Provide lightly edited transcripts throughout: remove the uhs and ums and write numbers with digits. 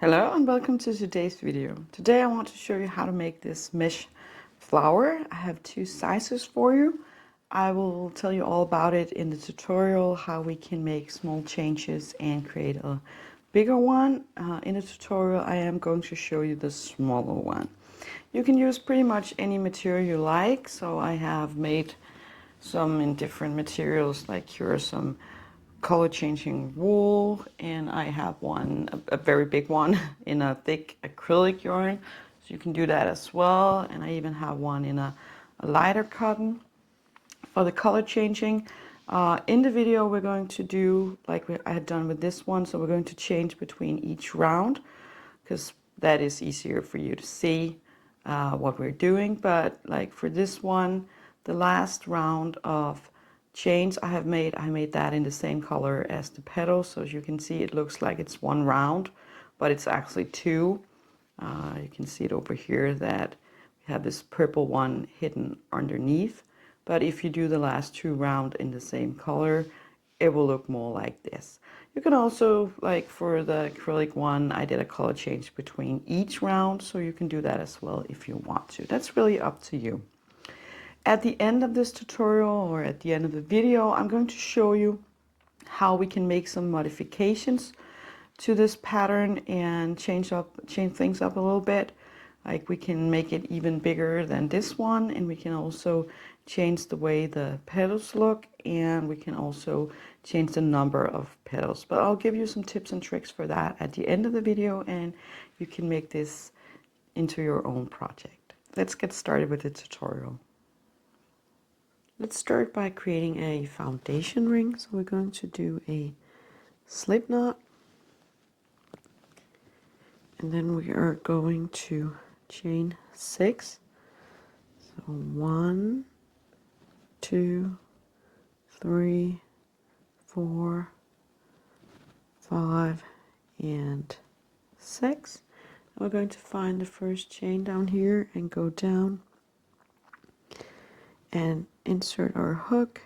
Hello and welcome to today's video. Today I want to show you how to make this mesh flower. I have two sizes for you. I will tell you all about it in the tutorial, how we can make small changes and create a bigger one. In the tutorial I am going to show you the smaller one. You can use pretty much any material you like, so I have made some in different materials, like here are some color changing wool, and I have one, a very big one in a thick acrylic yarn, so you can do that as well. And I even have one in a lighter cotton for the color changing. In the video we're going to do like I had done with this one, so we're going to change between each round because that is easier for you to see what we're doing. But like for this one, the last round of chains I made that in the same color as the petals, so as you can see it looks like it's one round, but it's actually two. You can see it over here that we have this purple one hidden underneath, but if you do the last two rounds in the same color, it will look more like this. You can also, like for the acrylic one, I did a color change between each round, so you can do that as well if you want to. That's really up to you. At the end of this tutorial, or at the end of the video, I'm going to show you how we can make some modifications to this pattern and change things up a little bit. Like we can make it even bigger than this one, and we can also change the way the petals look, and we can also change the number of petals. But I'll give you some tips and tricks for that at the end of the video, and you can make this into your own project. Let's get started with the tutorial. Let's start by creating a foundation ring. So we're going to do a slip knot, and then we are going to chain 6. So 1, 2, 3, 4, 5, and 6. And we're going to find the first chain down here and go down and insert our hook,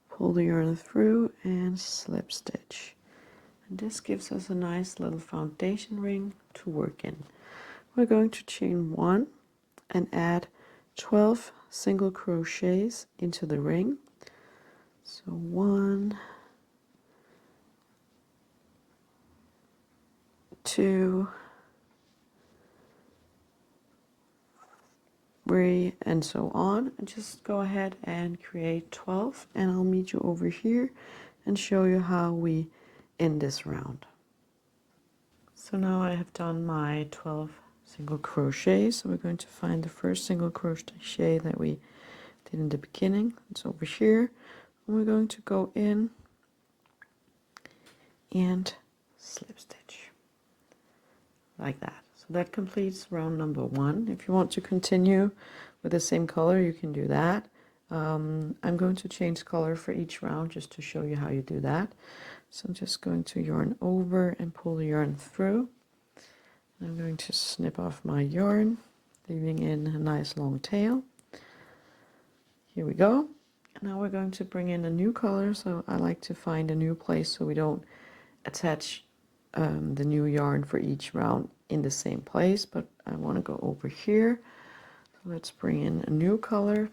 pull the yarn through, and slip stitch. And this gives us a nice little foundation ring to work in. We're going to chain 1 and add 12 single crochets into the ring. So 1, 2, 3, and so on. And just go ahead and create 12, and I'll meet you over here and show you how we end this round. So now I have done my 12 single crochets, so we're going to find the first single crochet that we did in the beginning. It's over here, and we're going to go in and slip stitch like that. So that completes round number 1. If you want to continue with the same color, you can do that. I'm going to change color for each round just to show you how you do that. So I'm just going to yarn over and pull the yarn through. I'm going to snip off my yarn, leaving in a nice long tail. Here we go. Now we're going to bring in a new color, so I like to find a new place so we don't attach the new yarn for each round in the same place, but I want to go over here. So let's bring in a new color.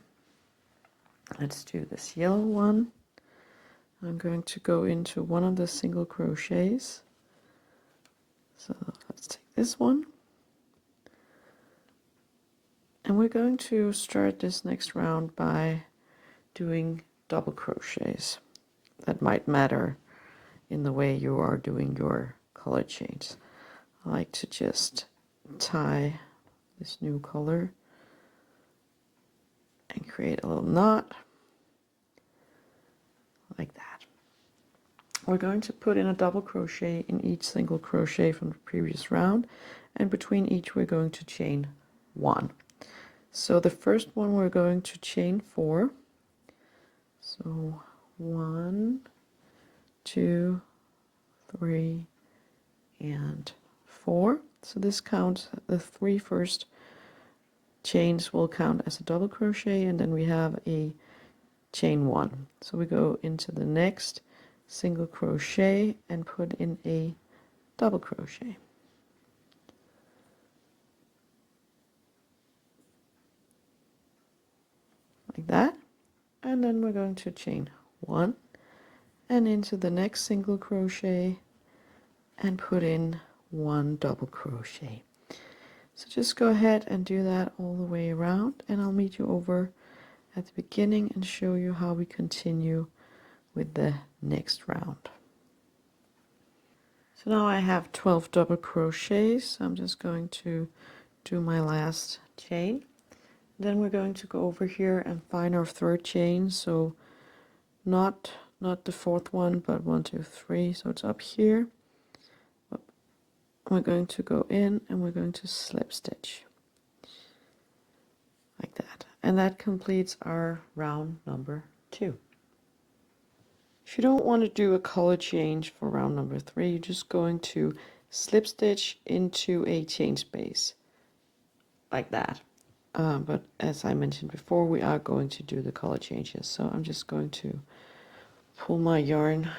Let's do this yellow one. I'm going to go into one of the single crochets. So let's take this one. And we're going to start this next round by doing double crochets. That might matter in the way you are doing your color change. I like to just tie this new color and create a little knot like that. We're going to put in a double crochet in each single crochet from the previous round, and between each we're going to chain 1. So the first one we're going to chain 4. So 1, 2, 3, and 4. So this counts, the 3 first chains will count as a double crochet, and then we have a chain 1. So we go into the next single crochet and put in a double crochet. like that. And then we're going to chain 1 and into the next single crochet and put in 1 double crochet. So just go ahead and do that all the way around, and I'll meet you over at the beginning and show you how we continue with the next round. So now I have 12 double crochets, so I'm just going to do my last chain. Then we're going to go over here and find our third chain, so not the fourth one, but 1, 2, 3, so it's up here. We're going to go in and we're going to slip stitch like that, and that completes our round number 2. If you don't want to do a color change for round number 3, you're just going to slip stitch into a chain space like that. But as I mentioned before, we are going to do the color changes, so I'm just going to pull my yarn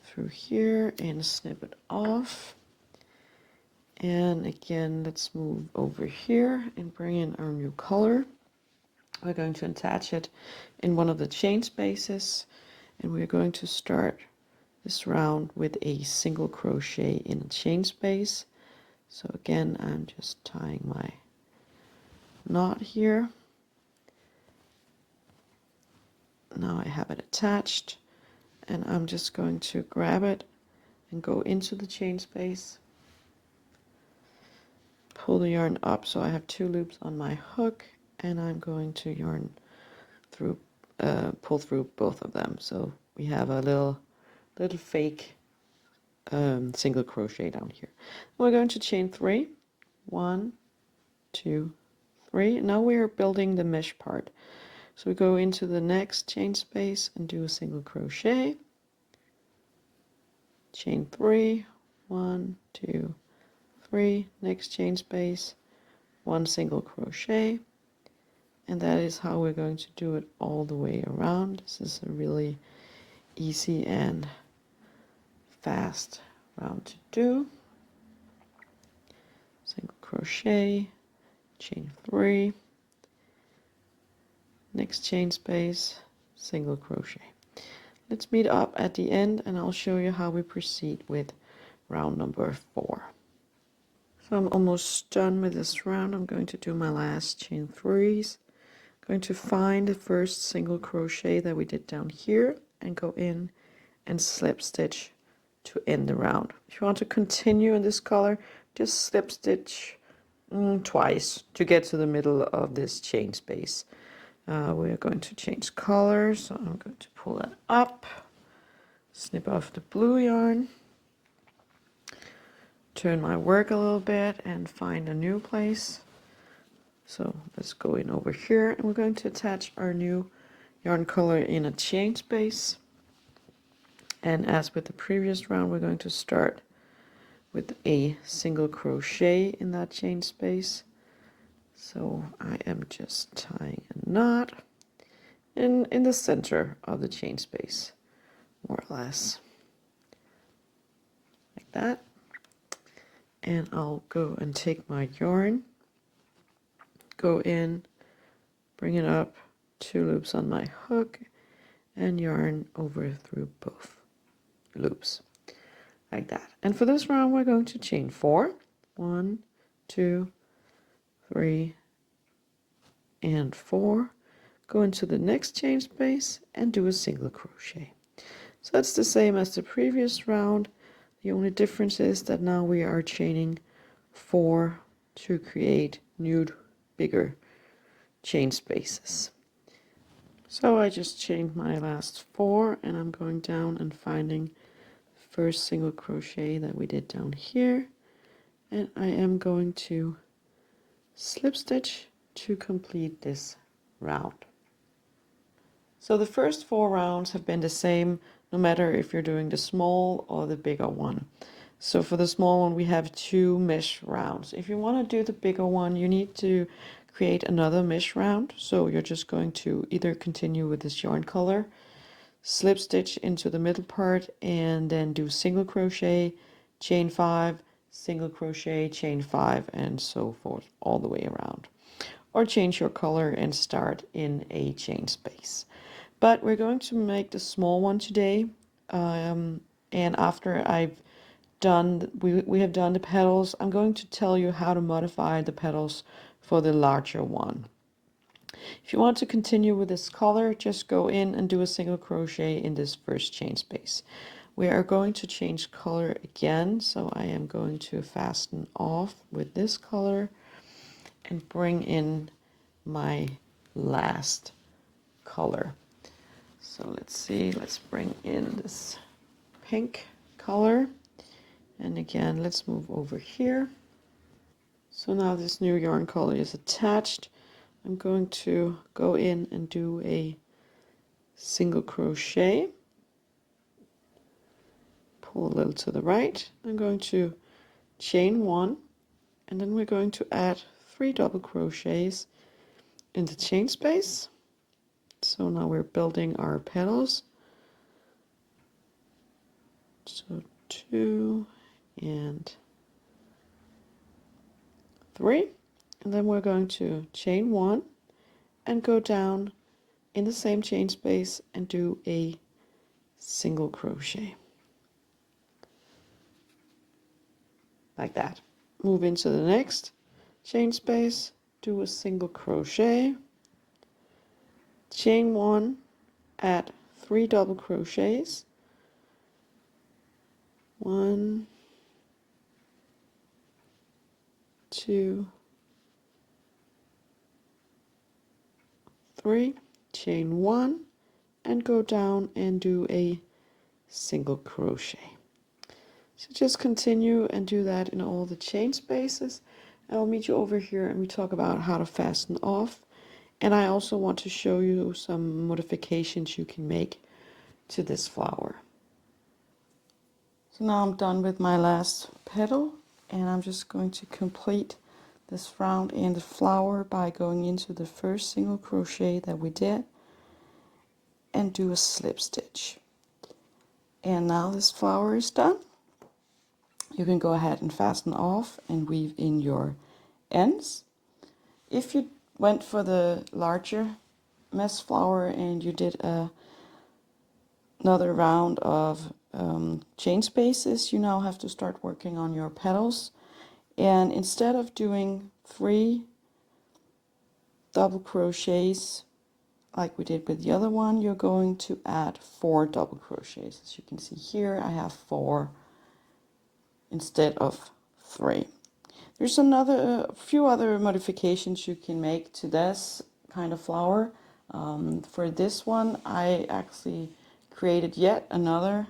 through here and snip it off. And again, let's move over here and bring in our new color. We're going to attach it in one of the chain spaces, and we're going to start this round with a single crochet in a chain space. So again, I'm just tying my knot here. Now I have it attached, and I'm just going to grab it and go into the chain space, pull the yarn up so I have 2 loops on my hook, and I'm going to yarn through, pull through both of them. So we have a little fake single crochet down here. We're going to chain 3, 1, 2, 3. Now we are building the mesh part. So we go into the next chain space and do a single crochet, chain 3, 1, 2, 3, next chain space, 1 single crochet, and that is how we're going to do it all the way around. This is a really easy and fast round to do. Single crochet, chain 3, next chain space, single crochet. Let's meet up at the end and I'll show you how we proceed with round number 4. So I'm almost done with this round. I'm going to do my last chain 3s. Going to find the first single crochet that we did down here and go in and slip stitch to end the round. If you want to continue in this color, just slip stitch twice to get to the middle of this chain space. We're going to change color, so I'm going to pull that up, snip off the blue yarn, turn my work a little bit and find a new place. So let's go in over here, and we're going to attach our new yarn color in a chain space. And as with the previous round, we're going to start with a single crochet in that chain space. So I am just tying a knot in the center of the chain space, more or less, like that. And I'll go and take my yarn, go in, bring it up, 2 loops on my hook, and yarn over through both loops, like that. And for this round, we're going to chain 4, 1, 2, 3, and 4. Go into the next chain space and do a single crochet. So that's the same as the previous round. The only difference is that now we are chaining 4 to create new, bigger chain spaces. So I just chained my last 4, and I'm going down and finding the first single crochet that we did down here, and I am going to slip stitch to complete this round. So the first 4 rounds have been the same, no matter if you're doing the small or the bigger one. So for the small one, we have 2 mesh rounds. If you want to do the bigger one, you need to create another mesh round. So you're just going to either continue with this yarn color, slip stitch into the middle part, and then do single crochet, chain 5, single crochet, chain 5, and so forth all the way around. or change your color and start in a chain space. But we're going to make the small one today, and after I've done, we have done the petals, I'm going to tell you how to modify the petals for the larger one. If you want to continue with this color, just go in and do a single crochet in this first chain space. We are going to change color again, so I am going to fasten off with this color and bring in my last color. So let's see, let's bring in this pink color, and again let's move over here. So now this new yarn color is attached. I'm going to go in and do a single crochet, pull a little to the right. I'm going to chain one, and then we're going to add 3 double crochets in the chain space. So now we're building our petals. So 2 and 3, and then we're going to chain 1 and go down in the same chain space and do a single crochet like that. Move into the next chain space, do a single crochet, chain 1, add 3 double crochets, 1, 2, 3, chain 1 and go down and do a single crochet. So just continue and do that in all the chain spaces. I'll meet you over here and we talk about how to fasten off. And I also want to show you some modifications you can make to this flower. So now I'm done with my last petal, and I'm just going to complete this round in the flower by going into the first single crochet that we did and do a slip stitch. And now this flower is done. You can go ahead and fasten off and weave in your ends. If you went for the larger mesh flower and you did another round of chain spaces, you now have to start working on your petals. And instead of doing 3 double crochets like we did with the other one, you're going to add 4 double crochets. As you can see here, I have 4 instead of 3. There's a few other modifications you can make to this kind of flower. For this one, I actually created yet another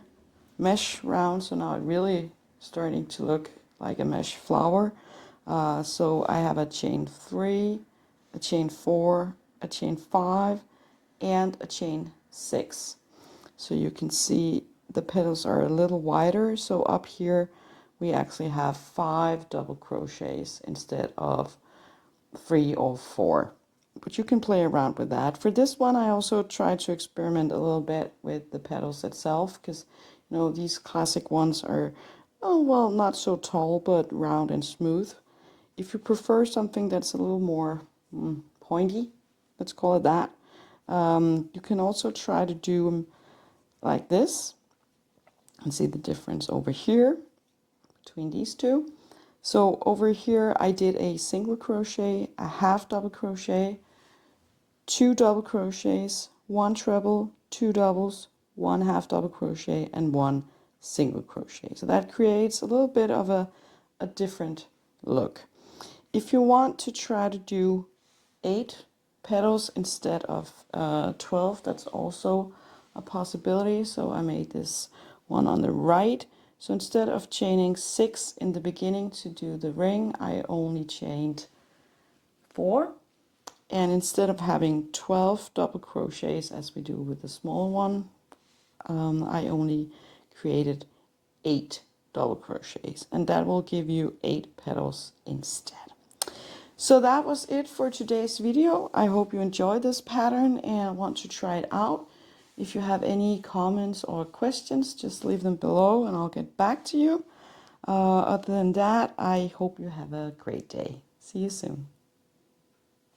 mesh round, so now it really starting to look like a mesh flower. So I have a chain 3, a chain 4, a chain 5, and a chain 6. So you can see the petals are a little wider, so up here we actually have 5 double crochets instead of 3 or 4. But you can play around with that. For this one, I also tried to experiment a little bit with the petals itself, because you know these classic ones are, oh well, not so tall but round and smooth. If you prefer something that's a little more pointy, let's call it that, you can also try to do them like this and see the difference over here between these two. So over here I did a single crochet, a half double crochet, 2 double crochets, 1 treble, 2 doubles, 1 half double crochet, and 1 single crochet. So that creates a little bit of a different look. If you want to try to do 8 petals instead of 12, that's also a possibility. So I made this one on the right. So instead of chaining 6 in the beginning to do the ring, I only chained 4. And instead of having 12 double crochets as we do with the small one, I only created 8 double crochets, and that will give you 8 petals instead. So that was it for today's video. I hope you enjoyed this pattern and want to try it out. If you have any comments or questions, just leave them below and I'll get back to you. Other than that, I hope you have a great day. See you soon.